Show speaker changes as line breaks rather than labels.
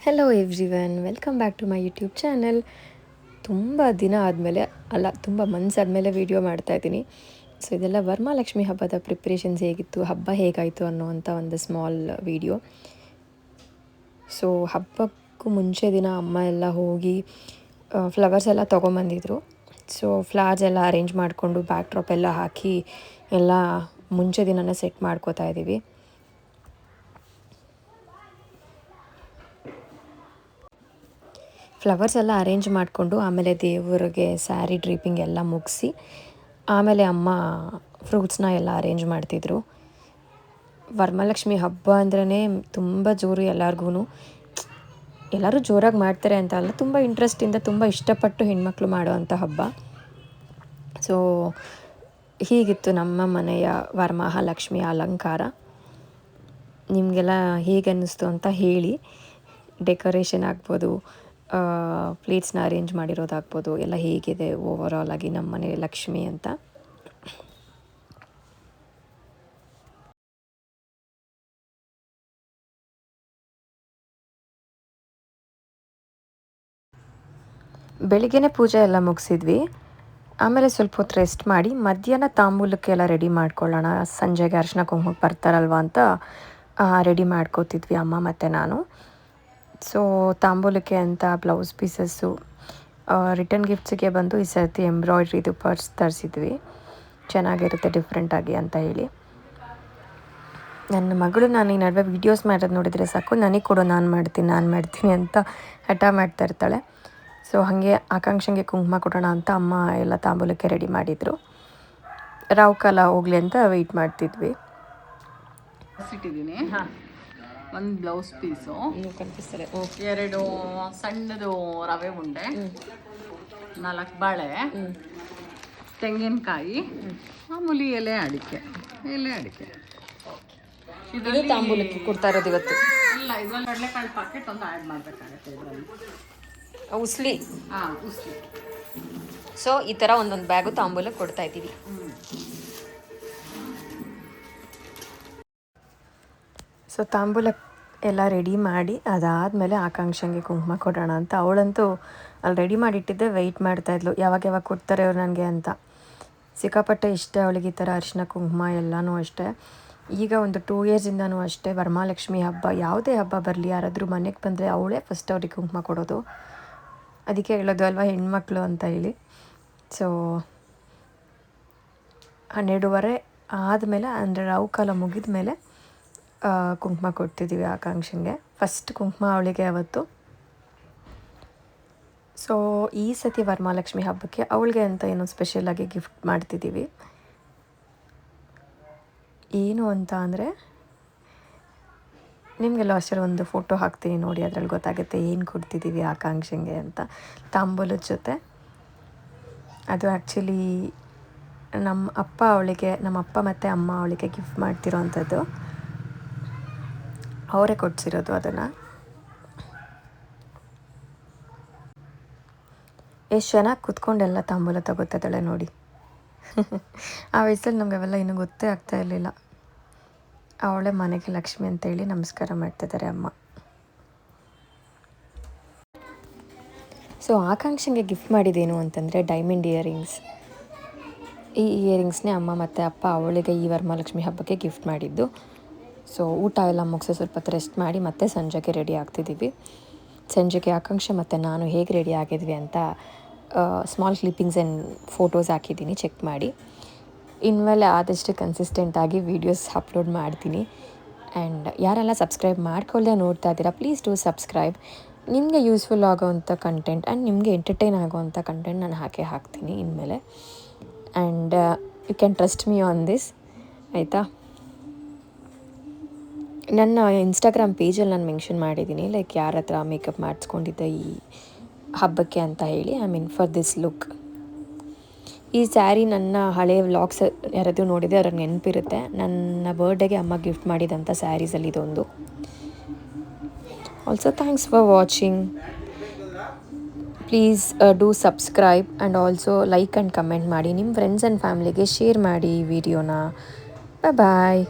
Hello everyone, welcome back to my YouTube channel. ತುಂಬ ದಿನ ಆದಮೇಲೆ ತುಂಬ ಮಂತ್ಸ್ ಆದಮೇಲೆ ವೀಡಿಯೋ ಮಾಡ್ತಾಯಿದ್ದೀನಿ. ಸೊ ಇದೆಲ್ಲ ವರಮಹಾಲಕ್ಷ್ಮಿ ಹಬ್ಬದ ಪ್ರಿಪ್ರೇಷನ್ಸ್ ಹೇಗಿತ್ತು, ಹಬ್ಬ ಹೇಗಾಯಿತು ಅನ್ನೋವಂಥ ಒಂದು ಸ್ಮಾಲ್ ವೀಡಿಯೋ. ಸೊ ಹಬ್ಬಕ್ಕೂ ಮುಂಚೆ ದಿನ ಅಮ್ಮ ಎಲ್ಲ ಹೋಗಿ ಫ್ಲವರ್ಸ್ ಎಲ್ಲ ತೊಗೊಂಬಂದಿದ್ರು. ಸೊ ಫ್ಲವರ್ಸ್ ಎಲ್ಲ ಅರೇಂಜ್ ಮಾಡಿಕೊಂಡು ಬ್ಯಾಕ್ ಡ್ರಾಪ್ ಎಲ್ಲ ಹಾಕಿ ಎಲ್ಲ ಮುಂಚೆ ದಿನನೇ ಸೆಟ್ ಮಾಡ್ಕೋತಾ ಇದ್ದೀವಿ. ಫ್ಲವರ್ಸ್ ಎಲ್ಲ ಅರೇಂಜ್ ಮಾಡಿಕೊಂಡು ಆಮೇಲೆ ದೇವರಿಗೆ ಸ್ಯಾರಿ ಡ್ರೀಪಿಂಗ್ ಎಲ್ಲ ಮುಗಿಸಿ ಆಮೇಲೆ ಅಮ್ಮ ಫ್ರೂಟ್ಸ್ನ ಎಲ್ಲ ಅರೇಂಜ್ ಮಾಡ್ತಿದ್ರು. ವರಮಹಾಲಕ್ಷ್ಮಿ ಹಬ್ಬ ಅಂದ್ರೇ ತುಂಬ ಜೋರು. ಎಲ್ಲರೂ ಜೋರಾಗಿ ಮಾಡ್ತಾರೆ ಅಂತ ಅಲ್ಲ, ತುಂಬ ಇಂಟ್ರೆಸ್ಟಿಂದ ತುಂಬ ಇಷ್ಟಪಟ್ಟು ಹೆಣ್ಮಕ್ಳು ಮಾಡುವಂಥ ಹಬ್ಬ. ಸೊ ಹೀಗಿತ್ತು ನಮ್ಮ ಮನೆಯ ವರಮಹಾಲಕ್ಷ್ಮಿಯ ಅಲಂಕಾರ. ನಿಮಗೆಲ್ಲ ಹೇಗೆ ಅನ್ನಿಸ್ತು ಅಂತ ಹೇಳಿ. ಡೆಕೋರೇಷನ್ ಆಗ್ಬೋದು, ಪ್ಲೇಟ್ಸ್ನ ಅರೇಂಜ್ ಮಾಡಿರೋದಾಗ್ಬೋದು, ಎಲ್ಲ ಹೇಗಿದೆ ಓವರಾಲ್ ಆಗಿ ನಮ್ಮ ಮನೆ ಲಕ್ಷ್ಮಿ ಅಂತ. ಬೆಳಿಗ್ಗೆನೇ ಪೂಜೆ ಎಲ್ಲ ಮುಗಿಸಿದ್ವಿ. ಆಮೇಲೆ ಸ್ವಲ್ಪ ಹೊತ್ತು ರೆಸ್ಟ್ ಮಾಡಿ ಮಧ್ಯಾಹ್ನ ತಾಂಬೂಲಕ್ಕೆಲ್ಲ ರೆಡಿ ಮಾಡ್ಕೊಳ್ಳೋಣ, ಸಂಜೆಗೆ ಅರ್ಶಿನ ಕುಂಕುಮಕ್ಕೆ ಬರ್ತಾರಲ್ವ ಅಂತ ರೆಡಿ ಮಾಡ್ಕೋತಿದ್ವಿ ಅಮ್ಮ ಮತ್ತು ನಾನು. ಸೊ ತಾಂಬೂಲಕ್ಕೆ ಅಂತ ಬ್ಲೌಸ್ ಪೀಸಸ್ಸು, ರಿಟರ್ನ್ ಗಿಫ್ಟ್ಸಿಗೆ ಬಂದು ಈ ಸರ್ತಿ ಎಂಬ್ರಾಯ್ಡ್ರಿದು ಪರ್ಸ್ ತರಿಸಿದ್ವಿ, ಚೆನ್ನಾಗಿರುತ್ತೆ ಡಿಫ್ರೆಂಟಾಗಿ ಅಂತ ಹೇಳಿ. ನನ್ನ ಮಗಳು ನಾನು ಈ ನಡುವೆ ವೀಡಿಯೋಸ್ ಮಾಡೋದು ನೋಡಿದರೆ ಸಾಕು, ನನಗೆ ಕೊಡು, ನಾನು ಮಾಡ್ತೀನಿ ಅಂತ ಹಠ ಮಾಡ್ತಾ ಇರ್ತಾಳೆ. ಸೊ ಹಾಗೆ ಆಕಾಂಕ್ಷೆಗೆ ಕುಂಕುಮ ಕೊಡೋಣ ಅಂತ ಅಮ್ಮ ಎಲ್ಲ ತಾಂಬೂಲಕ್ಕೆ ರೆಡಿ ಮಾಡಿದರು. ರಾವ್ ಕಾಲ ಹೋಗಲಿ ಅಂತ ವೆಯ್ಟ್ ಮಾಡ್ತಿದ್ವಿ.
ಇಟ್ಟಿದ್ದೀನಿ. ಒಂದು ಬ್ಲೌಸ್ ಪೀಸು, 2 ಸಣ್ಣದು ರವೆ ಉಂಡೆ, 4 ಬಾಳೆ, ತೆಂಗಿನಕಾಯಿ, ಮಾಮೂಲಿ ಎಲೆ ಅಡಿಕೆ.
ಇದು ತಾಂಬೂಲಕ್ಕೆ ಕೊಡ್ತಾ ಇರೋದು ಇವತ್ತು.
ಇಲ್ಲ, ಇದರಲ್ಲಿ ಕಡಲೆಕಾಳು ಪಾಕೆಟ್ ಒಂದು ಆ್ಯಡ್ ಮಾಡಬೇಕಾಗುತ್ತೆ ಇದರಲ್ಲಿ.
ಉಸ್ಲಿ.
ಉಸ್ಲಿ.
ಸೊ ಈ ಥರ ಒಂದೊಂದು ಬ್ಯಾಗು ತಾಂಬೂಲಕ್ಕೆ ಕೊಡ್ತಾ ಇದ್ದೀವಿ. ಸೊ ತಾಂಬೂಲಕ್ಕೆ ಎಲ್ಲ ರೆಡಿ ಮಾಡಿ ಅದಾದಮೇಲೆ ಆಕಾಂಕ್ಷೆಗೆ ಕುಂಕುಮ ಕೊಡೋಣ ಅಂತ. ಅವಳಂತೂ ಅಲ್ಲಿ ರೆಡಿ ಮಾಡಿಟ್ಟಿದ್ದೆ, ವೆಯ್ಟ್ ಮಾಡ್ತಾಯಿದ್ಲು ಯಾವಾಗ ಕೊಡ್ತಾರೆ ಅವ್ರು ನನಗೆ ಅಂತ. ಸಿಕ್ಕಾಪಟ್ಟೆ ಇಷ್ಟ ಅವಳಿಗೆ ಈ ಥರ ಅರಿಶಿನ ಕುಂಕುಮ ಎಲ್ಲನೂ ಅಷ್ಟೇ. ಈಗ ಒಂದು 2 ಇಯರ್ಸಿಂದನೂ ಅಷ್ಟೇ, ವರಮಹಾಲಕ್ಷ್ಮಿ ಹಬ್ಬ ಯಾವುದೇ ಹಬ್ಬ ಬರಲಿ, ಯಾರಾದರೂ ಮನೆಗೆ ಬಂದರೆ ಅವಳೇ ಫಸ್ಟ್ ಅವ್ರಿಗೆ ಕುಂಕುಮ ಕೊಡೋದು. ಅದಕ್ಕೆ ಹೇಳೋದು ಅಲ್ವಾ ಹೆಣ್ಮಕ್ಳು ಅಂತ ಹೇಳಿ. ಸೊ 12:30 ಆದಮೇಲೆ, ಅಂದರೆ ರಾವು ಕಾಲ ಮುಗಿದ ಮೇಲೆ ಕುಂಕುಮ ಕೊಡ್ತಿದ್ದೀವಿ ಆಕಾಂಕ್ಷೆಗೆ. ಫಸ್ಟ್ ಕುಂಕುಮ ಅವಳಿಗೆ ಅವತ್ತು. ಸೊ ಈ ಸತಿ ವರಮಹಾಲಕ್ಷ್ಮಿ ಹಬ್ಬಕ್ಕೆ ಅವಳಿಗೆ ಅಂತ ಏನೋ ಸ್ಪೆಷಲಾಗಿ ಗಿಫ್ಟ್ ಮಾಡ್ತಿದ್ದೀವಿ. ಏನು ಅಂತ ಅಂದರೆ, ನಿಮಗೆಲ್ಲ ಅಷ್ಟೇ ಒಂದು ಫೋಟೋ ಹಾಕ್ತೀನಿ ನೋಡಿ, ಅದರಲ್ಲಿ ಗೊತ್ತಾಗುತ್ತೆ ಏನು ಕೊಡ್ತಿದ್ದೀವಿ ಆಕಾಂಕ್ಷೆಗೆ ಅಂತ. ತಾಂಬೂಲದ ಜೊತೆ ಅದು ಆ್ಯಕ್ಚುಲಿ ನಮ್ಮ ಅಪ್ಪ ಮತ್ತು ಅಮ್ಮ ಅವಳಿಗೆ ಗಿಫ್ಟ್ ಮಾಡ್ತಿರೋ ಅಂಥದ್ದು, ಅವರೇ ಕೊಡಿಸಿರೋದು ಅದನ್ನು. ಎಷ್ಟು ಚೆನ್ನಾಗಿ ಕೂತ್ಕೊಂಡೆಲ್ಲ ತಾಂಬೂಲ ತಗೋತಿದ್ದಾಳೆ ನೋಡಿ. ಆ ವಯಸ್ಸಲ್ಲಿ ನಮ್ಗೆ ಅವೆಲ್ಲ ಇನ್ನೂ ಗೊತ್ತೇ ಆಗ್ತಾ ಇರಲಿಲ್ಲ. ಅವಳೇ ಮನೆಗೆ ಲಕ್ಷ್ಮಿ ಅಂತೇಳಿ ನಮಸ್ಕಾರ ಮಾಡ್ತಿದ್ದಾರೆ ಅಮ್ಮ. ಸೊ ಆಕಾಂಕ್ಷೆಗೆ ಗಿಫ್ಟ್ ಮಾಡಿದ್ದೇನು ಅಂತಂದರೆ ಡೈಮಂಡ್ ಇಯರಿಂಗ್ಸ್. ಈ ಇಯರಿಂಗ್ಸ್ನೇ ಅಮ್ಮ ಮತ್ತು ಅಪ್ಪ ಅವಳಿಗೆ ಈ ವರಮಹಾಲಕ್ಷ್ಮಿ ಹಬ್ಬಕ್ಕೆ ಗಿಫ್ಟ್ ಮಾಡಿದ್ದು. ಸೊ ಊಟ ಎಲ್ಲ ಮುಗಿಸಿ ಸ್ವಲ್ಪ ಹೊತ್ತು ರೆಸ್ಟ್ ಮಾಡಿ ಮತ್ತೆ ಸಂಜೆಗೆ ರೆಡಿ ಆಗ್ತಿದ್ದೀವಿ. ಸಂಜೆಗೆ ಆಕಾಂಕ್ಷೆ ಮತ್ತು ನಾನು ಹೇಗೆ ರೆಡಿ ಆಗಿದ್ವಿ ಅಂತ ಸ್ಮಾಲ್ ಕ್ಲಿಪ್ಪಿಂಗ್ಸ್ ಆ್ಯಂಡ್ ಫೋಟೋಸ್ ಹಾಕಿದ್ದೀನಿ, ಚೆಕ್ ಮಾಡಿ. ಇನ್ಮೇಲೆ ಆದಷ್ಟು ಕನ್ಸಿಸ್ಟೆಂಟಾಗಿ ವೀಡಿಯೋಸ್ ಅಪ್ಲೋಡ್ ಮಾಡ್ತೀನಿ. ಆ್ಯಂಡ್ ಯಾರೆಲ್ಲ ಸಬ್ಸ್ಕ್ರೈಬ್ ಮಾಡ್ಕೊಳ್ಳದೆ ನೋಡ್ತಾ ಇದ್ದೀರಾ, ಪ್ಲೀಸ್ ಡೂ ಸಬ್ಸ್ಕ್ರೈಬ್. ನಿಮಗೆ ಯೂಸ್ಫುಲ್ ಆಗೋವಂಥ ಕಂಟೆಂಟ್ ಆ್ಯಂಡ್ ನಿಮಗೆ ಎಂಟರ್ಟೈನ್ ಆಗೋವಂಥ ಕಂಟೆಂಟ್ ನಾನು ಹಾಕ್ತೀನಿ ಇನ್ಮೇಲೆ. And you can trust me on this, ಆಯಿತಾ. ನನ್ನ ಇನ್ಸ್ಟಾಗ್ರಾಮ್ ಪೇಜಲ್ಲಿ ನಾನು ಮೆನ್ಷನ್ ಮಾಡಿದ್ದೀನಿ, ಲೈಕ್ ಯಾರ ಹತ್ರ ಮೇಕಪ್ ಮಾಡಿಸ್ಕೊಂಡಿದ್ದೆ ಈ ಹಬ್ಬಕ್ಕೆ ಅಂತ ಹೇಳಿ. I mean for this look. ಈ ಸ್ಯಾರಿ ನನ್ನ ಹಳೆಯ ವ್ಲಾಗ್ಸ್ ಯಾರಾದರೂ ನೋಡಿದರೆ ಅವ್ರಿಗೆ ನೆನಪಿರುತ್ತೆ. ನನ್ನ ಬರ್ಡೇಗೆ ಅಮ್ಮ ಗಿಫ್ಟ್ ಮಾಡಿದಂಥ ಸ್ಯಾರೀಸಲ್ಲಿ ಇದೊಂದು. Also thanks for watching. Please do subscribe and also like and comment ಮಾಡಿ. ನಿಮ್ಮ ಫ್ರೆಂಡ್ಸ್ ಆ್ಯಂಡ್ ಫ್ಯಾಮ್ಲಿಗೆ ಶೇರ್ ಮಾಡಿ ಈ ವಿಡಿಯೋನ. ಬಾಯ್.